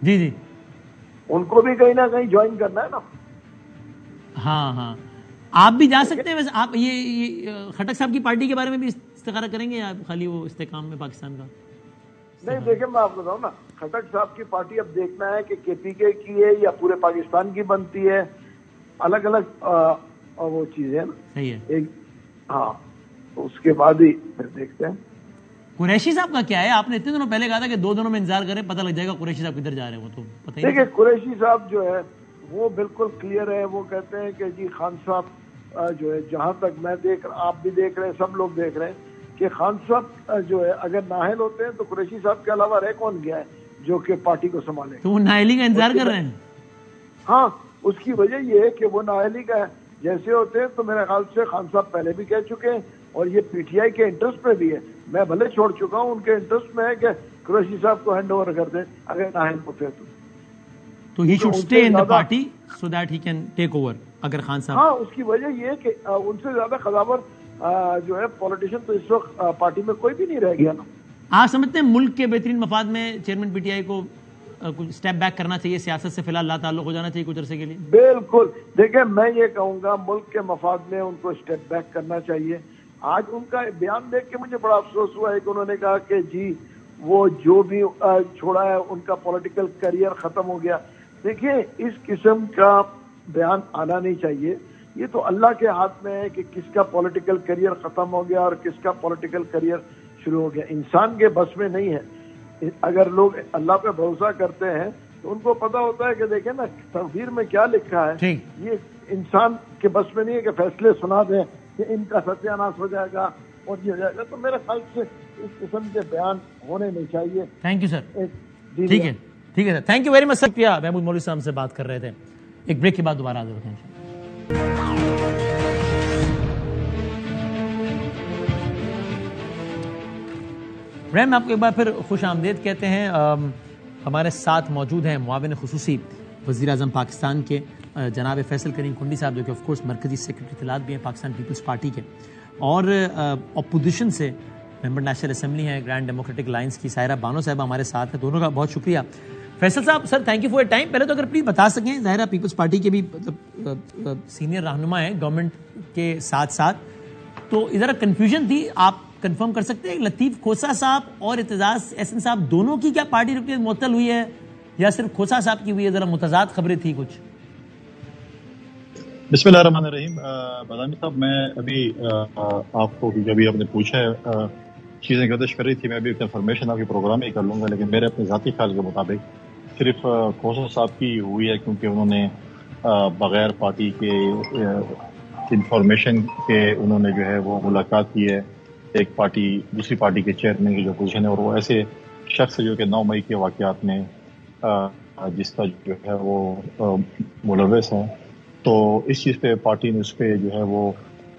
جی جی, ان کو بھی کہیں نہ کہیں جوائن کرنا ہے نا. ہاں ہاں آپ بھی جا سکتے ہیں. ویسے آپ یہ خٹک صاحب کی پارٹی کے بارے میں بھی استخارہ کریں گے یا خالی وہ استحکام میں پاکستان کا؟ نہیں دیکھیں میں آپ کو بتاؤں نا, خٹک صاحب کی پارٹی اب دیکھنا ہے کہ کے پی کے کی ہے یا پورے پاکستان کی بنتی ہے, الگ الگ وہ چیزیں ہیں نا. صحیح ہے. ایک ہاں تو اس کے بعد ہی پھر دیکھتے ہیں. قریشی صاحب کا کیا ہے؟ آپ نے اتنے دنوں پہلے کہا تھا کہ 2 دنوں میں انتظار کریں, پتہ لگ جائے گا قریشی صاحب کدھر جا رہے ہیں. وہ تو پتہ ہی نہیں. دیکھیں قریشی صاحب جو ہے وہ بالکل کلیئر ہے. وہ کہتے ہیں کہ جی خان صاحب جو ہے, جہاں تک میں آپ بھی دیکھ رہے ہیں, سب لوگ دیکھ رہے ہیں کہ خان صاحب جو ہے اگر نااہل ہوتے ہیں تو قریشی صاحب کے علاوہ رہ کون گیا ہے جو کہ پارٹی کو سنبھالے. تو وہ نااہلی کا انتظار کر رہے ہیں. ہاں اس کی وجہ یہ ہے کہ وہ نااہلی کا جیسے ہوتے ہیں, تو میرے خیال سے خان صاحب پہلے بھی کہہ چکے ہیں اور یہ پی ٹی آئی کے انٹرسٹ میں بھی ہے. میں بھلے چھوڑ چکا ہوں, ان کے انٹرسٹ میں ہے کہ قریشی صاحب کو ہینڈ اوور کر دیں اگر نااہل ہوتے ہیں تو he should stay in the party so that he can take over. اگر خان صاحب, ہاں اس کی وجہ یہ ہے کہ ان سے زیادہ قداور جو ہے پولیٹیشین تو اس وقت پارٹی میں کوئی بھی نہیں رہ گیا نا. آپ سمجھتے ہیں ملک کے بہترین مفاد میں چیئرمین پی ٹی آئی کو کچھ اسٹیپ بیک کرنا چاہیے, سیاست سے فی الحال لا تعلق ہو جانا چاہیے کچھ عرصے کے لیے؟ بالکل. دیکھیں میں یہ کہوں گا ملک کے مفاد میں ان کو اسٹیپ بیک کرنا چاہیے. آج ان کا بیان دیکھ کے مجھے بڑا افسوس ہوا ہے کہ انہوں نے کہا کہ جی وہ جو بھی چھوڑا ہے ان کا پولیٹیکل کیریئر ختم ہو گیا. دیکھیں اس قسم کا بیان آنا نہیں چاہیے. یہ تو اللہ کے ہاتھ میں ہے کہ کس کا پولیٹیکل کیریئر ختم ہو گیا اور کس کا پولیٹیکل کیریئر شروع ہو گیا. انسان کے بس میں نہیں ہے. اگر لوگ اللہ پہ بھروسہ کرتے ہیں تو ان کو پتا ہوتا ہے کہ دیکھیں نا تقدیر میں کیا لکھا ہے. یہ انسان کے بس میں نہیں ہے کہ فیصلے سنا دیں کہ ان کا ستیہ ناش ہو جائے گا اور یہ ہو جائے گا. تو میرے خیال سے اس قسم کے بیان ہونے نہیں چاہیے. Thank you sir. ٹھیک ہے ٹھیک ہے سر, تھینک یو ویری مچ. شکریہ. محمود مولوی صاحب سے بات کر رہے تھے. ایک بریک کے بعد دوبارہ حاضر ہوتے ہیں. رحم آپ کو ایک بار پھر خوش آمدید کہتے ہیں. ہمارے ساتھ موجود ہیں معاون خصوصی وزیر اعظم پاکستان کے جناب فیصل کریم کنڈی صاحب, جو کہ آف کورس مرکزی سیکرٹری اطلاعات بھی ہیں پاکستان پیپلز پارٹی کے, اور اپوزیشن سے ممبر نیشنل اسمبلی ہیں گرینڈ ڈیموکریٹک لائنس کی سائرہ بانو صاحبہ ہمارے ساتھ ہیں. دونوں کا بہت شکریہ. فیصل صاحب سر thank you for your time. پہلے تو اگر پلیز بتا سکیں, ظاہرہ پیپلز پارٹی کے بھی سینئر رہنما ہیں گورنمنٹ کے ساتھ ساتھ, تو ذرا کنفیوژن تھی, آپ کنفرم کر سکتے ہیں لطیف کھوسہ صاحب اور اعتزاز احسن صاحب دونوں کی کیا پارٹی رکنیت معطل ہوئی ہے یا صرف کھوسہ صاحب کی ہوئی ہے؟ ذرا متضاد خبریں تھی کچھ. بسم اللہ الرحمن الرحیم. بادامی صاحب میں ابھی آپ کو ابھی آپ نے پوچھا ہے چیزیں گردش کر رہی تھی, میں ابھی کنفرمیشن آپ کے پروگرام میں ہی کر لوں گا, لیکن میرے اپنے ذاتی خیال کے مطابق صرف کھوسہ صاحب کی ہوئی ہے کیونکہ انہوں نے بغیر پارٹی کے انفارمیشن کے انہوں نے جو ہے وہ ملاقات کی ہے ایک پارٹی دوسری پارٹی کے چیئرمین کی جو پوزیشن ہے, اور وہ ایسے شخص جو کہ 9 مئی کے واقعات میں جس کا جو ہے وہ ملوث ہے, تو اس چیز پہ پارٹی نے اس پہ جو ہے وہ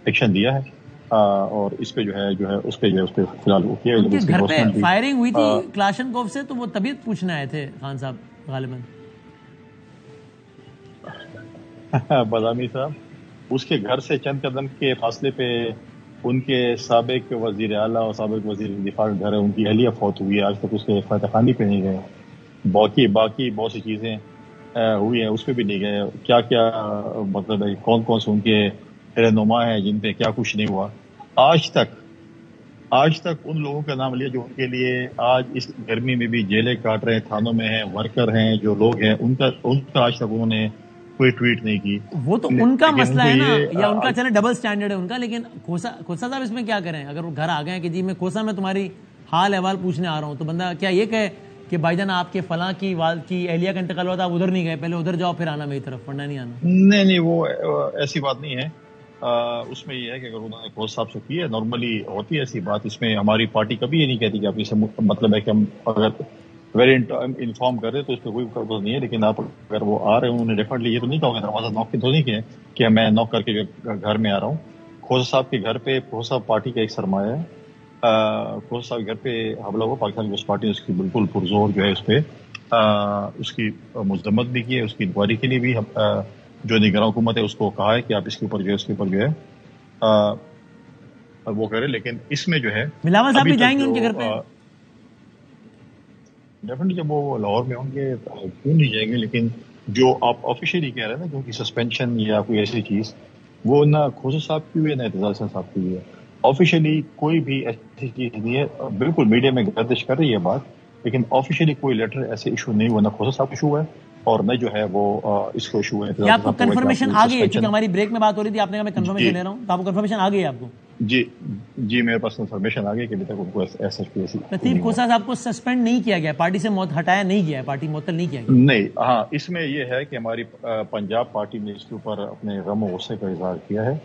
ایکشن دیا ہے اور اس پہ جو ہے اس پہ فی الحال وہ کیا. گھر پہ فائرنگ ہوئی تھی کلاشنکوف سے, تو وہ طبیعت پوچھنے آئے تھے خان صاحب غالباً. بادامی صاحب اس کے گھر سے چند قدم کے فاصلے پہ ان کے سابق وزیر اعلیٰ اور سابق وزیر دفاع کا گھر ہے. ان کی اہلیہ فوت ہوئی ہے, آج تک اس کے فاتح خانی پہ نہیں گئے. باقی بہت سی چیزیں ہوئی ہیں اس پہ بھی نہیں گئے. کیا کیا مطلب ہے, کون سے ان کے رہنما ہیں جن پہ کیا کچھ نہیں ہوا. آج تک ان لوگوں کا نام لیا جو ان کے لیے آج اس گرمی میں بھی جیلیں کاٹ رہے ہیں, تھانوں میں ہیں, ورکر ہیں, جو لوگ ہیں, ان کا آج تک انہوں نے کوئی ٹویٹ نہیں کی. وہ تو ان کا مسئلہ ہے نا, یا ان کا چلے ڈبل سٹینڈرڈ ہے ان کا. لیکن کھوسہ صاحب اس میں کیا کریں؟ اگر وہ گھر آ گئے کہ جی میں کھوسہ میں تمہاری حال احوال پوچھنے آ رہا ہوں, تو بندہ کیا یہ کہے کہ بھائی جان آپ کے فلاں کی اہلیہ کا انتقال ہوا تھا, آپ ادھر نہیں گئے, پہلے ادھر جاؤ پھر آنا میری طرف, ورنہ نہیں آنا؟ نہیں وہ ایسی بات نہیں ہے. اس میں یہ ہے کہ اگر انہوں نے کھوسہ صاحب سے کی ہے, نارملی ہوتی ہے ایسی بات. اس میں ہماری پارٹی کبھی یہ نہیں کہتی کہ آپ اسے مطلب ہے کہ ہم اگر ویری انفارم کر رہے تو اس پہ کوئی پرپز نہیں ہے. لیکن آپ اگر وہ آ رہے ہیں, انہوں نے ڈیفینیٹلی یہ تو نہیں کہا کہ دروازہ نوک کی تو نہیں کیا کہ میں نوک کر کے گھر میں آ رہا ہوں. کھوسہ صاحب کے گھر پہ کھوسہ صاحب پارٹی کا ایک سرمایہ ہے. کھوسہ صاحب کے گھر پہ حملہ ہوا, پاکستان پیپلز پارٹی نے اس کی بالکل پرزور جو ہے اس پہ اس کی مذمت بھی کی ہے, اس کی انکوائری کے لیے بھی جو نگراں حکومت ہے اس کو کہا ہے کہ آپ اس کے اوپر جو ہے وہ کریں. لیکن اس میں جو ہے بلاول صاحب بھی جائیں گے ان کے گھر پہ ڈیفینیٹلی, جب وہ لاہور میں ہوں گے کیوں نہیں جائیں گے. لیکن جو آپ آفیشیلی کہہ رہے ہیں نا کیونکہ سسپینشن یا کوئی ایسی چیز وہ نہ کھوسا صاحب کی ہوئی ہے نہ اعتزاز صاحب کی ہوئی ہے. آفیشیلی کوئی بھی ایسی چیز نہیں ہے. بالکل میڈیا میں گردش کر رہی ہے بات, لیکن آفیشیلی کوئی لیٹر ایسے ایشو نہیں ہوا, نہ کھوسا صاحب ایشو ہے اور نہ جو ہے وہ اس کو ایشو ہے. آپ کو کنفرمیشن آ گئی ہے؟ کیونکہ ہماری بریک میں بات ہو رہی تھی, آپ نے کہا میں کنفرمیشن لے رہا ہوں, تو آپ کو کنفرمیشن آ گئی ہے آپ کو؟ جی میرے پاس کنفرمیشن آ گئی کہ ابھی تک ان کو ایسا لطیف کھوسا صاحب کو سسپینڈ نہیں کیا گیا, پارٹی سے ہٹایا نہیں گیا ہے, پارٹی معطل نہیں کیا گیا. نہیں, ہاں اس میں یہ ہے کہ ہماری پنجاب پارٹی نے اس کے اوپر اپنے غم و غصے کا اظہار کیا ہے,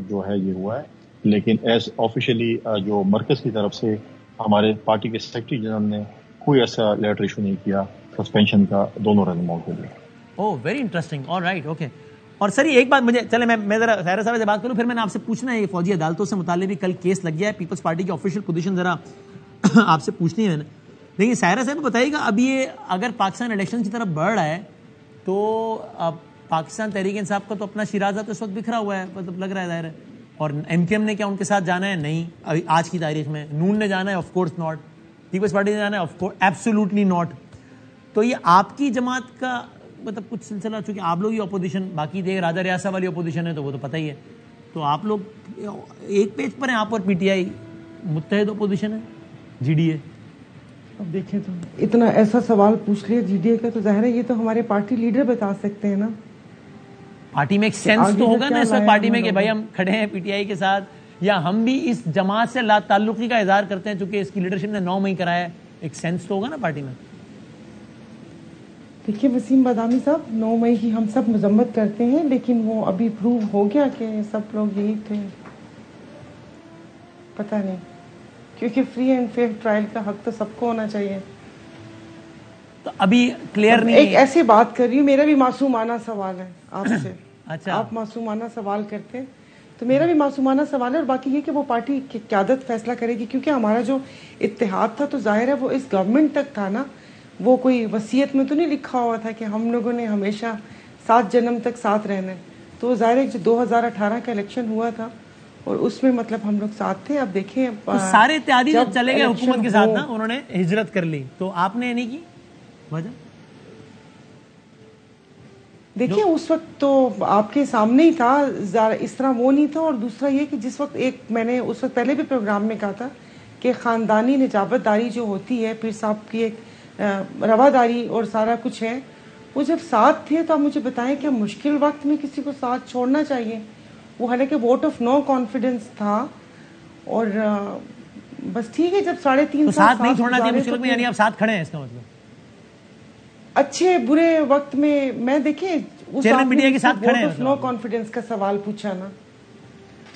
جو ہے یہ ہوا ہے, لیکن ایز آفیشیلی جو مرکز کی طرف سے ہمارے پارٹی کے سیکرٹری جنرل نے کوئی ایسا لیٹر ایشو نہیں کیا سسپینشن کا دونوں رہنماؤں کے لیے. Oh very interesting, all right, okay. اور سر ایک بات مجھے, چلے میں ذرا سائرہ صاحب سے بات کروں, پھر میں نے آپ سے پوچھنا ہے, یہ فوجی عدالتوں سے متعلق بھی کل کیس لگ گیا ہے, پیپلز پارٹی کی آفیشیل پوزیشن ذرا آپ سے پوچھنی ہے. لیکن سائرہ صاحب بتائیے گا, اب یہ اگر پاکستان الیکشن کی طرف بڑھ رہا ہے تو اب پاکستان تحریک انصاف کا تو اپنا شیرازہ تو اس وقت بکھرا ہوا ہے, مطلب لگ رہا ہے ظاہر ہے, اور ایم کیو ایم نے کیا ان کے ساتھ جانا ہے؟ نہیں, ابھی آج کی تاریخ میں. نون نے جانا ہے؟ Of course not. Peoples Party نے جانا ہے؟ Of course absolutely not. تو یہ آپ کی جماعت کا مطلب کچھ سلسلہ, چونکہ آپ لوگ ہی اپوزیشن, باقی دیکھ راجہ ریاست والی اپوزیشن ہے تو وہ تو پتہ ہی ہے, تو آپ لوگ ایک پیج پر ہیں, آپ اور پی ٹی آئی متحد اپوزیشن ہے, جی ڈی اے. اب دیکھیں تو اتنا ایسا سوال پوچھ لیا جی ڈی اے کا, تو ظاہر ہے یہ تو ہمارے پارٹی لیڈر بتا سکتے ہیں نا. پارٹی میں ایک سینس تو ہوگا نا اس وقت پارٹی میں کہ بھائی ہم کھڑے ہیں پی ٹی آئی کے ساتھ, یا ہم بھی اس جماعت سے لا تعلقی کا اظہار کرتے ہیں چونکہ اس کی لیڈرشپ نے 9 مئی کرایا ہے, ایک سینس تو ہوگا نا پارٹی میں. دیکھیے وسیم بادامی صاحب, 9 مئی کی ہم سب مذمت کرتے ہیں, لیکن وہ ابھی پروو ہو گیا کہ سب لوگ یہی تھے؟ پتہ نہیں, کیونکہ فری اینڈ فیئر ٹرائل کا حق تو سب کو ہونا چاہیے. تو ابھی کلیئر نہیں, ایک ایسی بات کر رہی ہوں, میرا بھی معصومانہ سوال ہے آپ سے. اچھا, آپ معصومانہ سوال کرتے ہیں تو میرا بھی معصومانہ سوال ہے, اور باقی یہ کہ وہ پارٹی کی قیادت فیصلہ کرے گی, کیونکہ ہمارا جو اتحاد تھا تو ظاہر ہے وہ اس گورنمنٹ تک تھا نا, وہ کوئی وصیت میں تو نہیں لکھا ہوا تھا کہ ہم لوگوں نے ہمیشہ 7 جنم تک ساتھ رہنا ہے. تو ظاہر ہے جو 2018 کا الیکشن ہوا تھا اور اس میں مطلب ہم لوگ ساتھ تھے. اب دیکھیں سارے اتحادی جب چلے گئے حکومت کے ساتھ نا, انہوں نے ہجرت کر لی, تو آپ نے نہیں کی وجہ؟ دیکھیں اس وقت تو آپ کے سامنے ہی تھا, اس طرح وہ نہیں تھا. اور دوسرا یہ کہ جس وقت میں نے اس وقت پہلے بھی پروگرام میں کہا تھا کہ خاندانی نجابت داری جو ہوتی ہے, پیر صاحب کی ایک رواداری اور سارا کچھ ہے, وہ جب ساتھ تھے تو آپ مجھے بتائیں کہ مشکل وقت میں کسی کو ساتھ چھوڑنا چاہیے. وہ حالانکہ ووٹ آف نو کانفیڈنس تھا, اور بس ٹھیک ہے جب 3.5 ساتھ نہیں چھوڑنا چاہیے مشکل میں, یعنی آپ ساتھ کھڑے ہیں اس کا مطلب اچھے برے وقت میں. میں دیکھیں اس میڈیا کے ساتھ کھڑے ہیں, نو کانفیڈنس کا سوال پوچھا نا,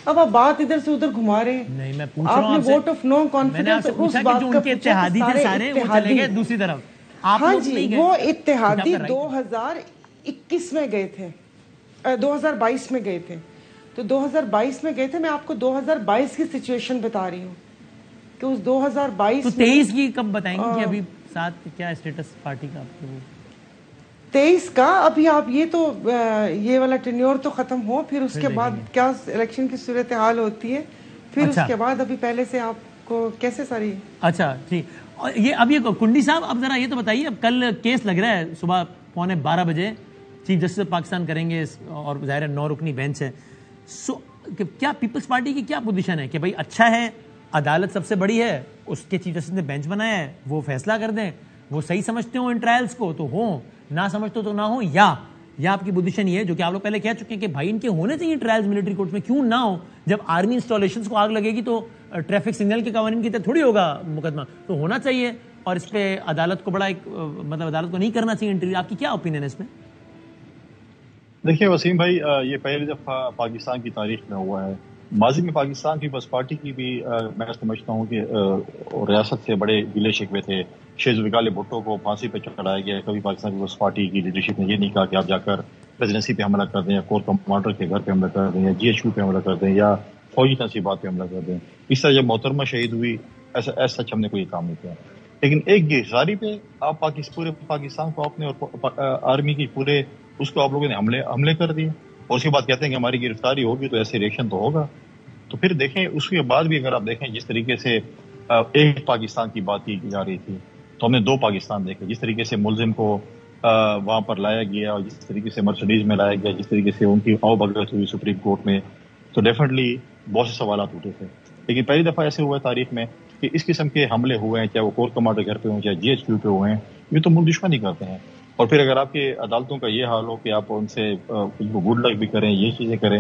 اب آپ بات ادھر سے ادھر گھما رہے ہیں. نہیں, میں پوچھ رہا ہوں آپ سے, ووٹ آف نو کانفیڈنس اس بات کا پوچھا اتحادی تھے سارے, وہ چلے گئے دوسری طرف. ہاں جی, وہ اتحادی 2021 میں گئے تھے, 2022 میں گئے تھے. تو 2022 میں گئے تھے. میں آپ کو 2022 کی سچویشن بتا رہی ہوں کہ اس 2022 تو 23 کی کب بتائیں گے کہ ابھی ساتھ کیا اسٹیٹس پارٹی کا؟ 23 کا ابھی آپ یہ والا ٹینیور تو ختم ہو, پھر اس کے بعد کیا الیکشن کی صورتحال ہوتی ہے, پھر اس کے بعد ابھی پہلے سے آپ کو کیسے ساری. اچھا ٹھیک. اور یہ اب یہ کنڈی صاحب, اب ذرا یہ تو بتائیے, اب کل کیس لگ رہا ہے صبح 11:15 بجے, چیف جسٹس آف پاکستان کریں گے, اور ظاہر 9 رکنی بینچ ہے. سو کیا پیپلز پارٹی کی کیا پوزیشن ہے کہ بھائی اچھا ہے, عدالت سب سے بڑی ہے, اس کے چیف جسٹس نے بینچ بنایا ہے, وہ فیصلہ کر دیں, وہ صحیح سمجھتے ہوں ان ٹرائلز کو تو ہوں, نہ سمجھتے تو نہ ہوں, یا آپ کی پوزیشن یہ ہے جو کہ آپ لوگ پہلے کہہ چکے ہیں کہ بھائی ان کے ہونے چاہیے ٹرائلز ملٹری کورٹس میں, کیوں نہ ہو؟ جب آرمی انسٹالیشنز کو آگ لگے گی تو ٹریفک سگنل کے قوانین کی طرح تھوڑی ہوگا مقدمہ, تو ہونا چاہیے, اور اس پہ عدالت کو بڑا ایک مطلب عدالت کو نہیں کرنا چاہیے انٹرویو. آپ کی کیا اوپینین ہے اس میں؟ دیکھیے وسیم بھائی, یہ پہلی دفعہ پاکستان کی تاریخ میں ہوا ہے. ماضی میں پاکستان پیپلز پارٹی کی بھی میں سمجھتا ہوں کہ ریاست سے بڑے گلے شکوے تھے. شیخ ذوالفقار بھٹو کو پھانسی پہ چڑھایا گیا. کبھی پاکستان پیپلز پارٹی کی لیڈرشپ نے یہ نہیں کہا کہ آپ جا کر پریزیڈنسی پہ حملہ کر دیں, یا کور کمانڈر کے گھر پہ حملہ کر دیں, یا جی ایچ کیو پہ حملہ کر دیں, یا فوجی تنصیبات پہ حملہ کر دیں. اس طرح جب محترمہ شہید ہوئی, ایسا سچ ہم نے کوئی کام نہیں کیا. لیکن ایک گرفتاری پہ آپ پورے پاکستان کو آپ نے, اور آرمی کی پورے اس کو آپ لوگوں نے حملے کر دیے, اور اس کے بعد کہتے ہیں کہ ہماری گرفتاری ہوگی تو ایسے ریئیکشن تو ہوگا. تو پھر دیکھیں اس کے بعد بھی اگر آپ دیکھیں جس طریقے سے ایک پاکستان کی بات کی جا رہی تھی, تو ہم نے 2 پاکستان دیکھے. جس طریقے سے ملزم کو وہاں پر لایا گیا اور جس طریقے سے مرسڈیز میں لایا گیا, جس طریقے سے ان کی آؤ بھگت ہوئی سپریم کورٹ میں, تو ڈیفینیٹلی بہت سے سوالات اٹھے تھے. لیکن پہلی دفعہ ایسے ہوا ہے تاریخ میں کہ اس قسم کے حملے ہوئے ہیں, چاہے وہ کور کمانڈر گھر پہ ہوں, چاہے جی ایچ کیو پہ ہوئے ہیں, یہ تو ملک دشمنی کرتے ہیں. اور پھر اگر آپ کے عدالتوں کا یہ حال ہو کہ آپ ان سے گڈ لک بھی کریں, یہ چیزیں کریں,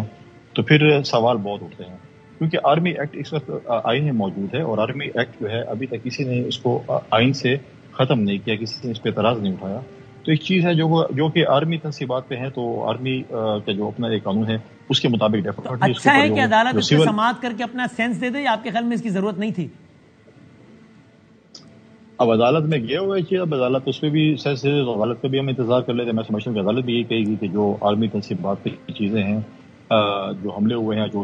تو پھر سوال بہت اٹھتے ہیں. کیونکہ آرمی ایکٹ اس وقت آئین میں موجود ہے, اور آرمی ایکٹ جو ہے ابھی تک کسی نے اس کو آئین سے ختم نہیں کیا, کسی نے اس پہ اعتراض نہیں اٹھایا. تو ایک چیز ہے جو کہ آرمی تنصیبات پہ ہے, تو آرمی کا جو اپنا ایک قانون ہے اس کے مطابق ڈیفینیٹلی اچھا ہے کہ عدالت اس پہ سماعت کر کے اپنا سینس دے دے, یا آپ کے خیال میں اس کی ضرورت نہیں تھی؟ اب عدالت میں گئے ہوئے چیز, اب عدالت اس پہ بھی سینس دے دے تو عدالت کا بھی ہم انتظار کر لیتے. میں سمجھتا ہوں کہ عدالت بھی یہی کہے گی کہ جو آرمی تنصیبات پہ چیزیں ہیں, جو حملے ہوئے ہیں, جو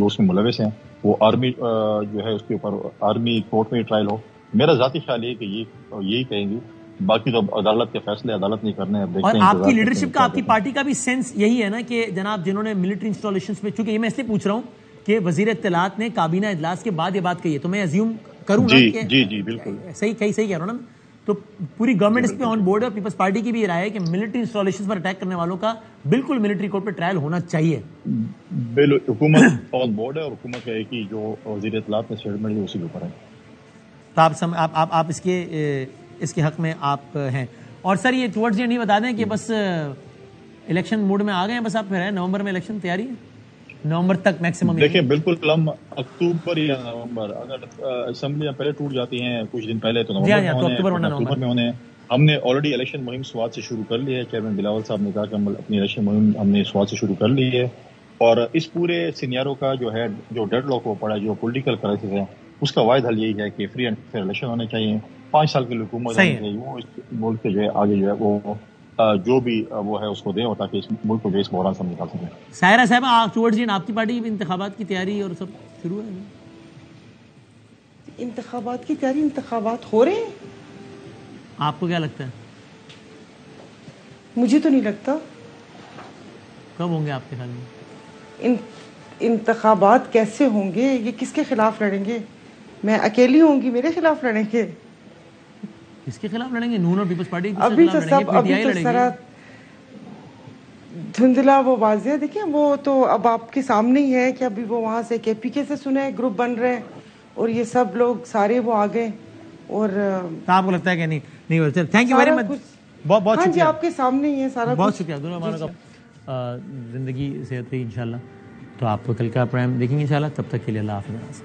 اس میں ملوث ہیں, وہ آرمی جو ہے اس کے اوپر آرمی کورٹ میں ٹرائل ہو. میرا ذاتی خیال یہ کہ یہی کہیں گی, باقی تو عدالت کے فیصلے عدالت نہیں کرنے. اور آپ کی لیڈرشپ کا, آپ کی پارٹی کا بھی سینس یہی ہے نا کہ جناب جنہوں نے ملٹری انسٹالیشنز پہ, چونکہ یہ میں اس لیے پوچھ رہا ہوں کہ وزیر اطلاعات نے کابینہ اجلاس کے بعد یہ بات کہی ہے, تو میں ازیوم کروں نا کہ جی بالکل صحیح کہہ رہا ہوں نا, تو پوری گورنمنٹ اس پہ آن بورڈ ہے, اور پیپلز پارٹی کی بھی یہ رائے ہے کہ ملٹری انسٹالیشنز پر اٹیک کرنے والوں کا بالکل ملٹری کورٹ پہ ٹرائل ہونا چاہیے. حکومت آن بورڈ ہے, اور حکومت کا ایک ہی جو وزیر اطلاعات نے اسٹیٹمنٹ دی اسی کے اوپر ہے. تو آپ اس کے حق میں آپ ہیں. اور سر یہ ٹورڈز یہ نہیں بتا دیں کہ بس الیکشن موڈ میں آ گئے ہیں, بس آپ پھر ہے نومبر میں الیکشن تیاری ہے, نومبر تک میکسیمم. دیکھیں بالکل ہم اکتوبر یا نومبر, اگر اسمبلیاں پہلے ٹوٹ جاتی ہیں کچھ دن پہلے, تو اکتوبر میں ہونے. ہم نے آلریڈی الیکشن مہم سوات سے شروع کر لی ہے. چیئرمین بلاول صاحب نے کہا کہ ہم اپنی الیکشن مہم ہم نے سوات سے شروع کر لی ہے, اور اس پورے سینیارو کا جو ہے, جو ڈیڈ لاک ہو پڑا ہے, جو پولیٹیکل کرائسس ہے, اس کا واحد حل یہی ہے کہ فری اینڈ فیئر الیکشن ہونے چاہیے, 5 سال کی حکومت ہونی چاہیے, وہ اس ملک کے جو ہے آگے جو ہے وہ جو بھی وہ ہے اس کو دیں, اور تاکہ اس ملک کو جو اس بحران سے ہم نکال سکیں. سائرہ صاحب ٹورڈز آپ کی پارٹی کی انتخابات کی تیاری اور سب شروع ہے؟ انتخابات کی تیاری, انتخابات ہو رہے ہیں. آپ کو کیا لگتا ہے؟ مجھے تو نہیں لگتا. کب ہوں گے آپ کے خیال میں انتخابات؟ کیسے ہوں گے, یہ کس کے خلاف لڑیں گے؟ میں اکیلی ہوں گی, میرے خلاف لڑیں گے؟ کس کے خلاف لڑیں گے؟ نون اور پیپلز پارٹی ابھی تو سب, ابھی تو سارا دھندلا وہ واضح ہے. دیکھیں وہ تو اب آپ کے سامنے ہی ہے کہ ابھی وہ وہاں سے کے پی کے سے سنے گروپ بن رہے ہیں, اور یہ سب لوگ سارے وہ آگے. اور آپ کو لگتا ہے کہ نہیں؟ تھینک یو ویری مچ, بہت ہاں جی, آپ کے سامنے ہی ہے سارا. بہت شکریہ دونوں. زندگی صحت رہی انشاءاللہ. تو آپ کل کا پروگرام دیکھیں گے انشاءاللہ. تب تک کے لیے اللہ حافظ.